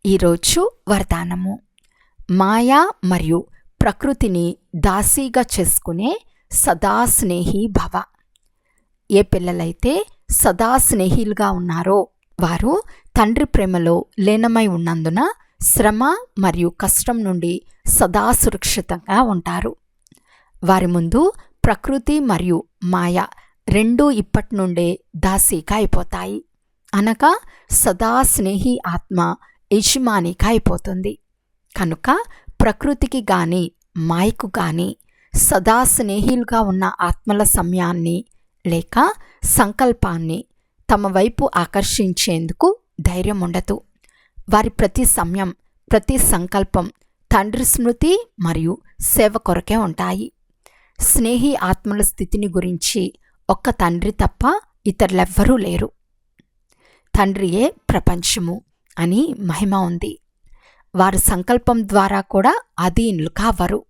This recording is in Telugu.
ఈరోజు వరదానము. మాయా మరియు ప్రకృతిని దాసీగా చేసుకునే సదా స్నేహి భవ. ఏ పిల్లలైతే సదా స్నేహిలుగా ఉన్నారో వారు తండ్రి ప్రేమలో లీనమై ఉన్నందున శ్రమ మరియు కష్టం నుండి సదా సురక్షితంగా ఉంటారు. వారి ముందు ప్రకృతి మరియు మాయ రెండూ ఇప్పటి నుండే దాసీగా అయిపోతాయి. అనగా సదా స్నేహి ఆత్మ యజమానిగా అయిపోతుంది. కనుక ప్రకృతికి గాని మాయకు గాని సదా స్నేహిలుగా ఉన్న ఆత్మల సమయాన్ని లేక సంకల్పాన్ని తమ వైపు ఆకర్షించేందుకు ధైర్యం ఉండదు. వారి ప్రతి సమయం, ప్రతి సంకల్పం తండ్రి స్మృతి మరియు సేవ కొరకే ఉంటాయి. స్నేహి ఆత్మల స్థితిని గురించి ఒక్క తండ్రి తప్ప ఇతరులెవ్వరూ లేరు. తండ్రియే ప్రపంచము అని మహిమ ఉంది. వారు సంకల్పం ద్వారా కూడా అధీనులు కావరు.